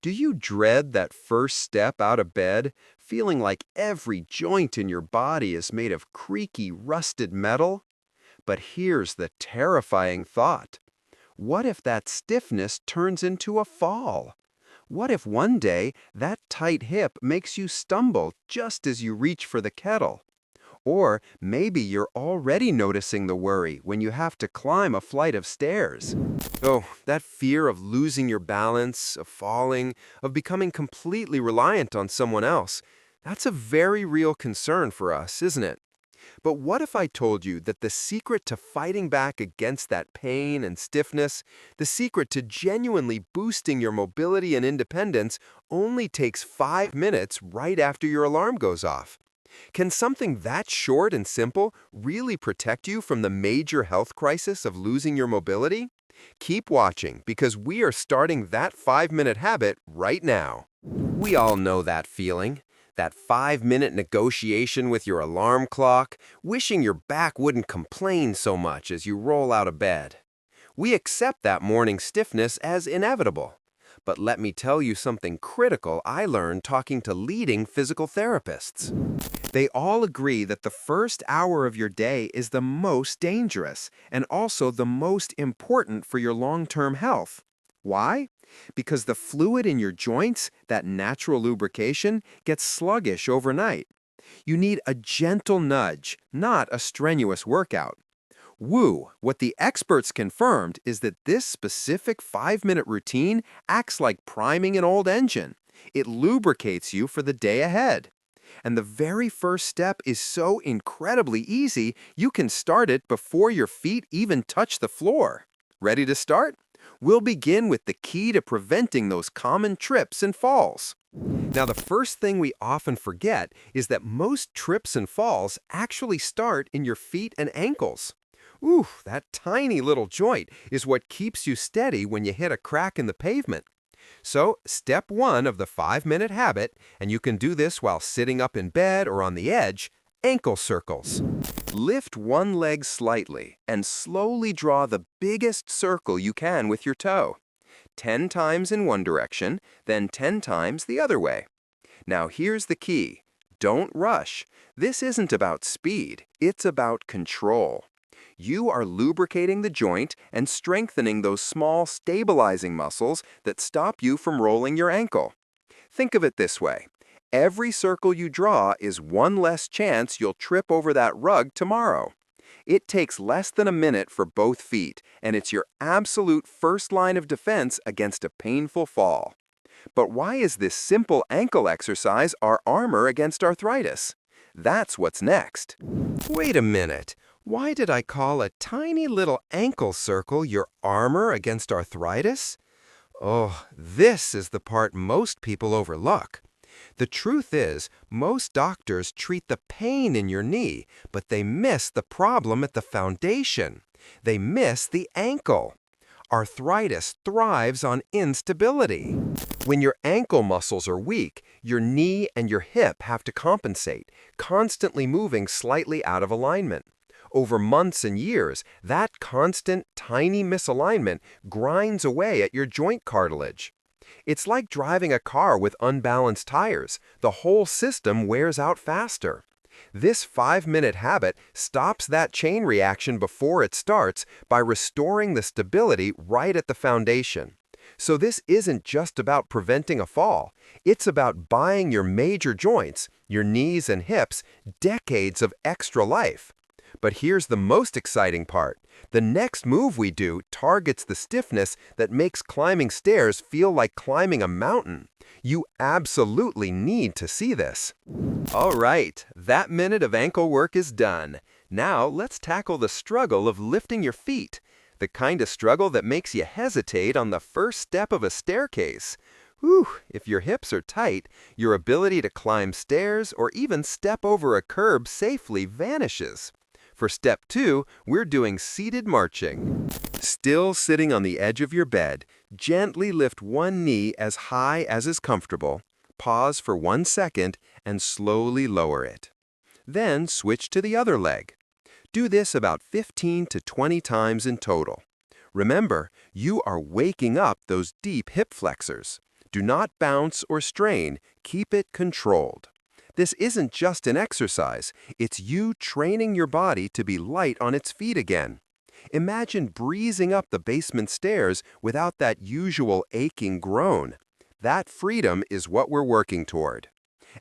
Do you dread that first step out of bed, feeling like every joint in your body is made of creaky, rusted metal? But here's the terrifying thought. What if that stiffness turns into a fall? What if one day that tight hip makes you stumble just as you reach for the kettle? Or maybe you're already noticing the worry when you have to climb a flight of stairs. Oh, that fear of losing your balance, of falling, of becoming completely reliant on someone else. That's a very real concern for us, isn't it? But what if I told you that the secret to fighting back against that pain and stiffness, the secret to genuinely boosting your mobility and independence, only takes 5 minutes right after your alarm goes off? Can something that short and simple really protect you from the major health crisis of losing your mobility? Keep watching because we are starting that 5-minute habit right now. We all know that feeling. That 5-minute negotiation with your alarm clock, wishing your back wouldn't complain so much as you roll out of bed. We accept that morning stiffness as inevitable. But let me tell you something critical I learned talking to leading physical therapists. They all agree that the first hour of your day is the most dangerous and also the most important for your long-term health. Why? Because the fluid in your joints, that natural lubrication, gets sluggish overnight. You need a gentle nudge, not a strenuous workout. Woo, what the experts confirmed is that this specific 5-minute routine acts like priming an old engine. It lubricates you for the day ahead. And the very first step is so incredibly easy, you can start it before your feet even touch the floor. Ready to start? We'll begin with the key to preventing those common trips and falls. Now, the first thing we often forget is that most trips and falls actually start in your feet and ankles. Ooh, that tiny little joint is what keeps you steady when you hit a crack in the pavement. So, step 1 of the 5-minute habit, and you can do this while sitting up in bed or on the edge, ankle circles. Lift one leg slightly and slowly draw the biggest circle you can with your toe. 10 times in one direction, then 10 times the other way. Now here's the key. Don't rush. This isn't about speed, it's about control. You are lubricating the joint and strengthening those small stabilizing muscles that stop you from rolling your ankle. Think of it this way. Every circle you draw is one less chance you'll trip over that rug tomorrow. It takes less than a minute for both feet, and it's your absolute first line of defense against a painful fall. But why is this simple ankle exercise our armor against arthritis? That's what's next. Wait a minute. Why did I call a tiny little ankle circle your armor against arthritis? Oh, this is the part most people overlook. The truth is, most doctors treat the pain in your knee, but they miss the problem at the foundation. They miss the ankle. Arthritis thrives on instability. When your ankle muscles are weak, your knee and your hip have to compensate, constantly moving slightly out of alignment. Over months and years, that constant, tiny misalignment grinds away at your joint cartilage. It's like driving a car with unbalanced tires. The whole system wears out faster. This 5-minute habit stops that chain reaction before it starts by restoring the stability right at the foundation. So this isn't just about preventing a fall. It's about buying your major joints, your knees and hips, decades of extra life. But here's the most exciting part. The next move we do targets the stiffness that makes climbing stairs feel like climbing a mountain. You absolutely need to see this. All right, that minute of ankle work is done. Now let's tackle the struggle of lifting your feet. The kind of struggle that makes you hesitate on the first step of a staircase. Whew, if your hips are tight, your ability to climb stairs or even step over a curb safely vanishes. For step 2, we're doing seated marching. Still sitting on the edge of your bed, gently lift one knee as high as is comfortable, pause for 1 second, and slowly lower it. Then switch to the other leg. Do this about 15 to 20 times in total. Remember, you are waking up those deep hip flexors. Do not bounce or strain, keep it controlled. This isn't just an exercise, it's you training your body to be light on its feet again. Imagine breezing up the basement stairs without that usual aching groan. That freedom is what we're working toward.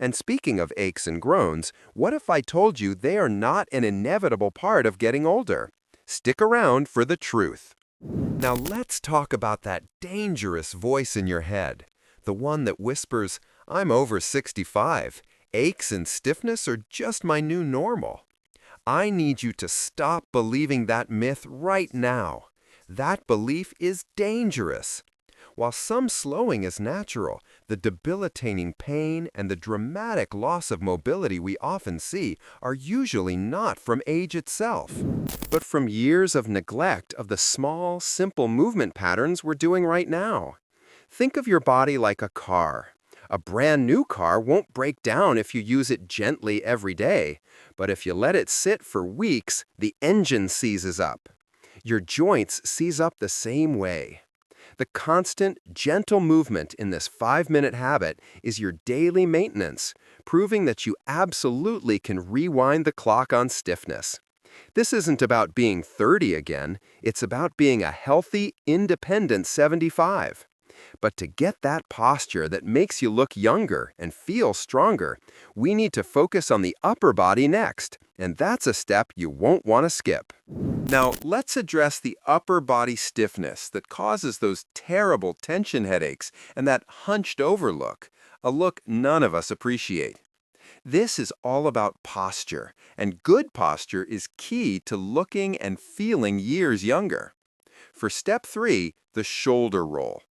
And speaking of aches and groans, what if I told you they are not an inevitable part of getting older? Stick around for the truth. Now let's talk about that dangerous voice in your head, the one that whispers, "I'm over 65. Aches and stiffness are just my new normal." I need you to stop believing that myth right now. That belief is dangerous. While some slowing is natural, the debilitating pain and the dramatic loss of mobility we often see are usually not from age itself, but from years of neglect of the small, simple movement patterns we're doing right now. Think of your body like a car. A brand new car won't break down if you use it gently every day, but if you let it sit for weeks, the engine seizes up. Your joints seize up the same way. The constant, gentle movement in this 5-minute habit is your daily maintenance, proving that you absolutely can rewind the clock on stiffness. This isn't about being 30 again, it's about being a healthy, independent 75. But to get that posture that makes you look younger and feel stronger, we need to focus on the upper body next, and that's a step you won't want to skip. Now, let's address the upper body stiffness that causes those terrible tension headaches and that hunched over look, a look none of us appreciate. This is all about posture, and good posture is key to looking and feeling years younger. For step 3, the shoulder roll.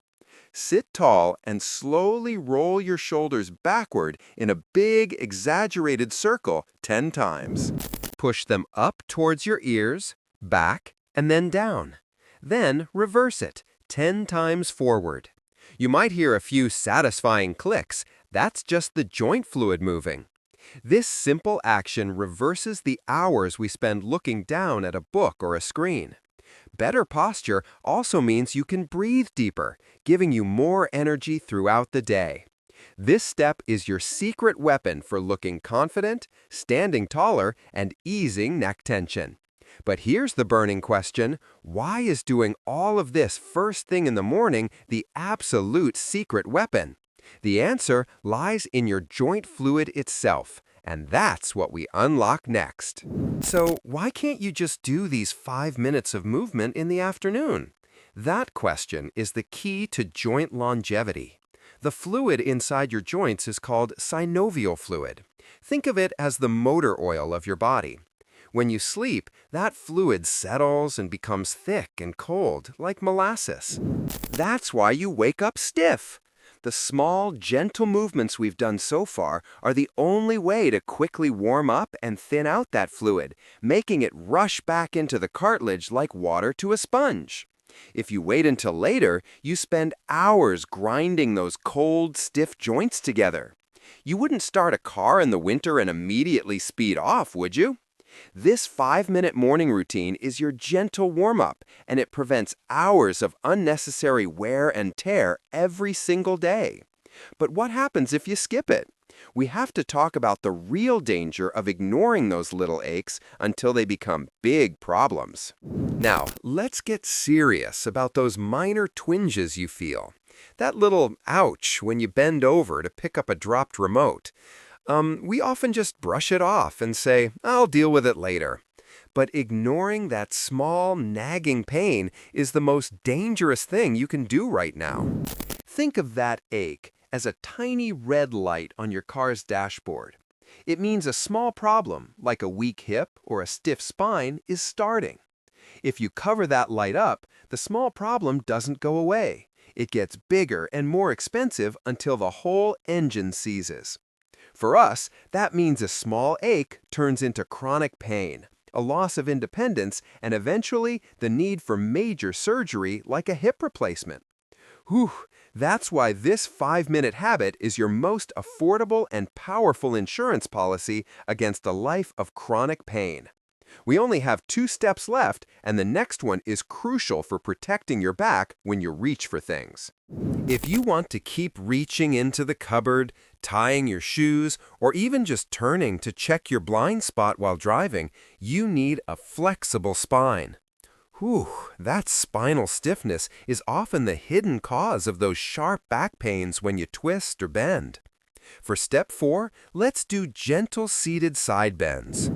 Sit tall and slowly roll your shoulders backward in a big, exaggerated circle 10 times. Push them up towards your ears, back, and then down. Then reverse it 10 times forward. You might hear a few satisfying clicks. That's just the joint fluid moving. This simple action reverses the hours we spend looking down at a book or a screen. Better posture also means you can breathe deeper, giving you more energy throughout the day. This step is your secret weapon for looking confident, standing taller, and easing neck tension. But here's the burning question: why is doing all of this first thing in the morning the absolute secret weapon? The answer lies in your joint fluid itself, and that's what we unlock next. So why can't you just do these 5 minutes of movement in the afternoon? That question is the key to joint longevity. The fluid inside your joints is called synovial fluid. Think of it as the motor oil of your body. When you sleep, that fluid settles and becomes thick and cold, like molasses. That's why you wake up stiff. The small, gentle movements we've done so far are the only way to quickly warm up and thin out that fluid, making it rush back into the cartilage like water to a sponge. If you wait until later, you spend hours grinding those cold, stiff joints together. You wouldn't start a car in the winter and immediately speed off, would you? This 5-minute morning routine is your gentle warm-up, and it prevents hours of unnecessary wear and tear every single day. But what happens if you skip it? We have to talk about the real danger of ignoring those little aches until they become big problems. Now, let's get serious about those minor twinges you feel. That little ouch when you bend over to pick up a dropped remote. We often just brush it off and say, "I'll deal with it later." But ignoring that small, nagging pain is the most dangerous thing you can do right now. Think of that ache as a tiny red light on your car's dashboard. It means a small problem, like a weak hip or a stiff spine, is starting. If you cover that light up, the small problem doesn't go away. It gets bigger and more expensive until the whole engine seizes. For us, that means a small ache turns into chronic pain, a loss of independence, and eventually the need for major surgery like a hip replacement. Whew, that's why this 5-minute habit is your most affordable and powerful insurance policy against a life of chronic pain. We only have 2 steps left, and the next one is crucial for protecting your back when you reach for things. If you want to keep reaching into the cupboard, tying your shoes, or even just turning to check your blind spot while driving, you need a flexible spine. Whew, that spinal stiffness is often the hidden cause of those sharp back pains when you twist or bend. For step 4, let's do gentle seated side bends.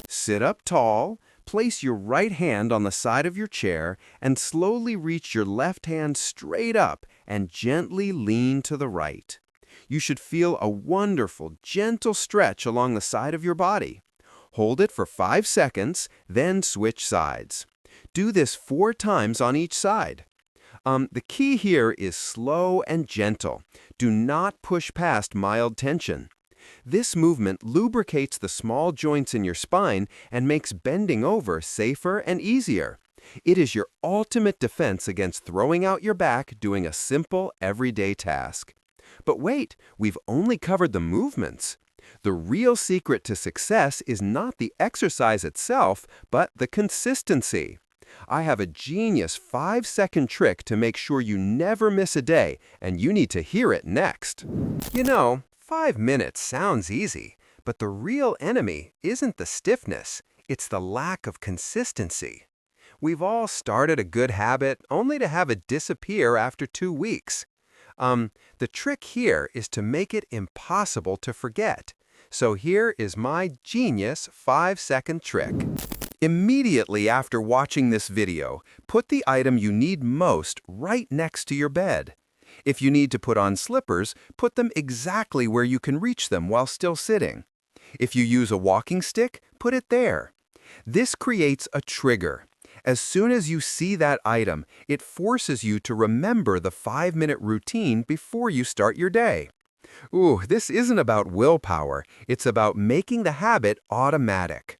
Sit up tall, place your right hand on the side of your chair, and slowly reach your left hand straight up and gently lean to the right. You should feel a wonderful, gentle stretch along the side of your body. Hold it for 5 seconds, then switch sides. Do this 4 times on each side. The key here is slow and gentle. Do not push past mild tension. This movement lubricates the small joints in your spine and makes bending over safer and easier. It is your ultimate defense against throwing out your back doing a simple, everyday task. But wait, we've only covered the movements. The real secret to success is not the exercise itself, but the consistency. I have a genius 5-second trick to make sure you never miss a day, and you need to hear it next. 5 minutes sounds easy, but the real enemy isn't the stiffness, it's the lack of consistency. We've all started a good habit only to have it disappear after 2 weeks. The trick here is to make it impossible to forget. So here is my genius 5-second trick. Immediately after watching this video, put the item you need most right next to your bed. If you need to put on slippers, put them exactly where you can reach them while still sitting. If you use a walking stick, put it there. This creates a trigger. As soon as you see that item, it forces you to remember the 5-minute routine before you start your day. This isn't about willpower, it's about making the habit automatic.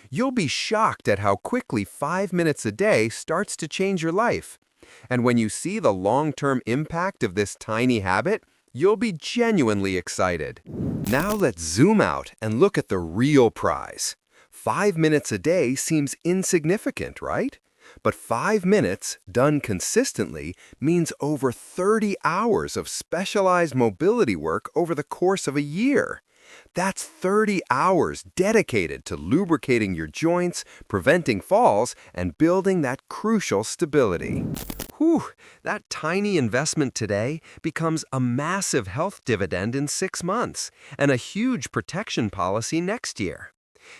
You'll be shocked at how quickly 5 minutes a day starts to change your life. And when you see the long-term impact of this tiny habit, you'll be genuinely excited. Now let's zoom out and look at the real prize. 5 minutes a day seems insignificant, right? But 5 minutes, done consistently, means over 30 hours of specialized mobility work over the course of a year. That's 30 hours dedicated to lubricating your joints, preventing falls, and building that crucial stability. That tiny investment today becomes a massive health dividend in 6 months and a huge protection policy next year.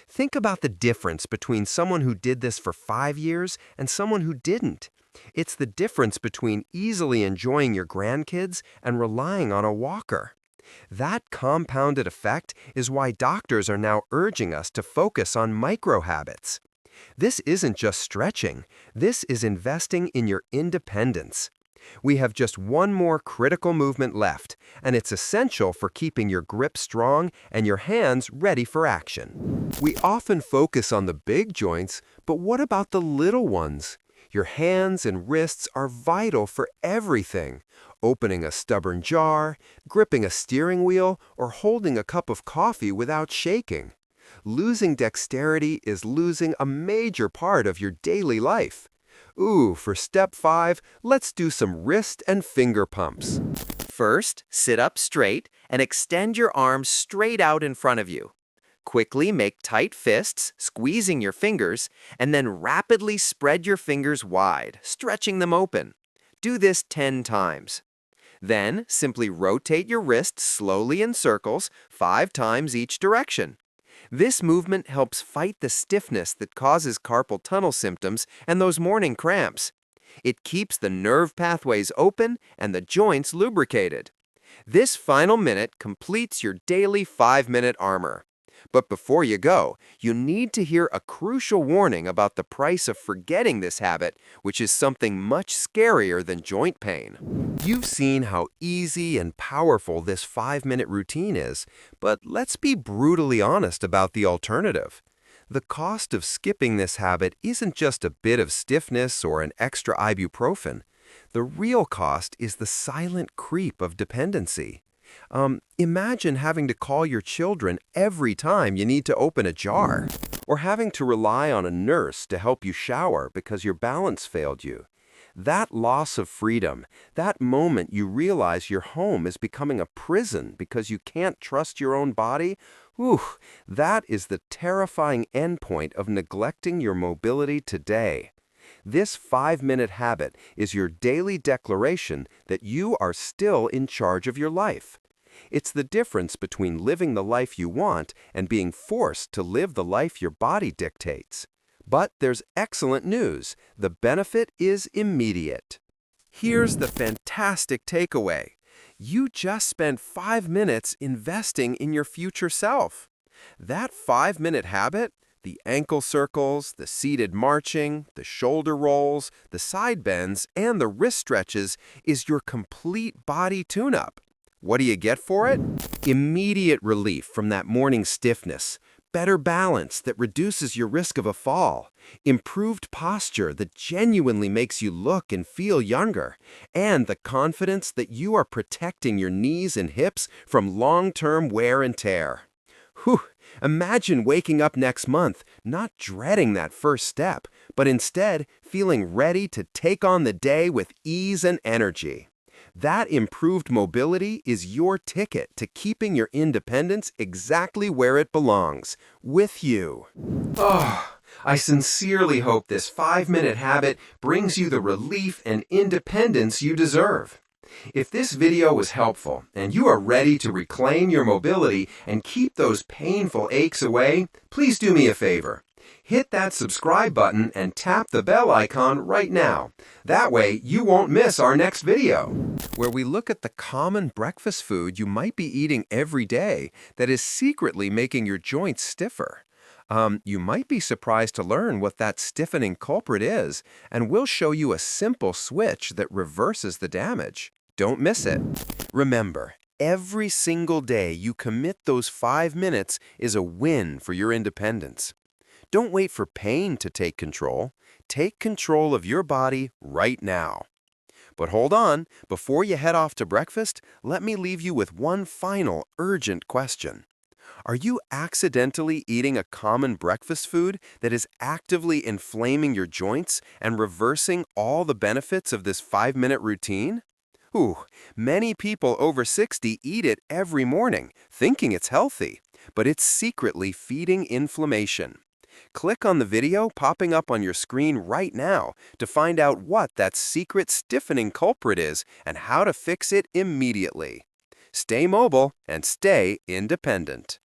Think about the difference between someone who did this for 5 years and someone who didn't. It's the difference between easily enjoying your grandkids and relying on a walker. That compounded effect is why doctors are now urging us to focus on micro habits. This isn't just stretching, this is investing in your independence. We have just one more critical movement left, and it's essential for keeping your grip strong and your hands ready for action. We often focus on the big joints, but what about the little ones? Your hands and wrists are vital for everything. Opening a stubborn jar, gripping a steering wheel, or holding a cup of coffee without shaking. Losing dexterity is losing a major part of your daily life. For step 5, let's do some wrist and finger pumps. First, sit up straight and extend your arms straight out in front of you. Quickly make tight fists, squeezing your fingers, and then rapidly spread your fingers wide, stretching them open. Do this 10 times. Then, simply rotate your wrists slowly in circles 5 times each direction. This movement helps fight the stiffness that causes carpal tunnel symptoms and those morning cramps. It keeps the nerve pathways open and the joints lubricated. This final minute completes your daily 5-minute armor. But before you go, you need to hear a crucial warning about the price of forgetting this habit, which is something much scarier than joint pain. You've seen how easy and powerful this 5-minute routine is, but let's be brutally honest about the alternative. The cost of skipping this habit isn't just a bit of stiffness or an extra ibuprofen. The real cost is the silent creep of dependency. Imagine having to call your children every time you need to open a jar, or having to rely on a nurse to help you shower because your balance failed you. That loss of freedom, that moment you realize your home is becoming a prison because you can't trust your own body, whew, that is the terrifying endpoint of neglecting your mobility today. This 5-minute habit is your daily declaration that you are still in charge of your life. It's the difference between living the life you want and being forced to live the life your body dictates. But there's excellent news. The benefit is immediate. Here's the fantastic takeaway. You just spent 5 minutes investing in your future self. That 5-minute habit, the ankle circles, the seated marching, the shoulder rolls, the side bends, and the wrist stretches, is your complete body tune-up. What do you get for it? Immediate relief from that morning stiffness, better balance that reduces your risk of a fall, improved posture that genuinely makes you look and feel younger, and the confidence that you are protecting your knees and hips from long-term wear and tear. Whew! Imagine waking up next month not dreading that first step, but instead feeling ready to take on the day with ease and energy. That improved mobility is your ticket to keeping your independence exactly where it belongs, with you. Oh, I sincerely hope this 5-minute habit brings you the relief and independence you deserve. If this video was helpful and you are ready to reclaim your mobility and keep those painful aches away, please do me a favor. Hit that subscribe button and tap the bell icon right now. That way you won't miss our next video, where we look at the common breakfast food you might be eating every day that is secretly making your joints stiffer. You might be surprised to learn what that stiffening culprit is, and we'll show you a simple switch that reverses the damage. Don't miss it. Remember, every single day you commit those 5 minutes is a win for your independence. Don't wait for pain to take control. Take control of your body right now. But hold on, before you head off to breakfast, let me leave you with one final urgent question. Are you accidentally eating a common breakfast food that is actively inflaming your joints and reversing all the benefits of this 5-minute routine? Ooh, many people over 60 eat it every morning, thinking it's healthy, but it's secretly feeding inflammation. Click on the video popping up on your screen right now to find out what that secret stiffening culprit is and how to fix it immediately. Stay mobile and stay independent.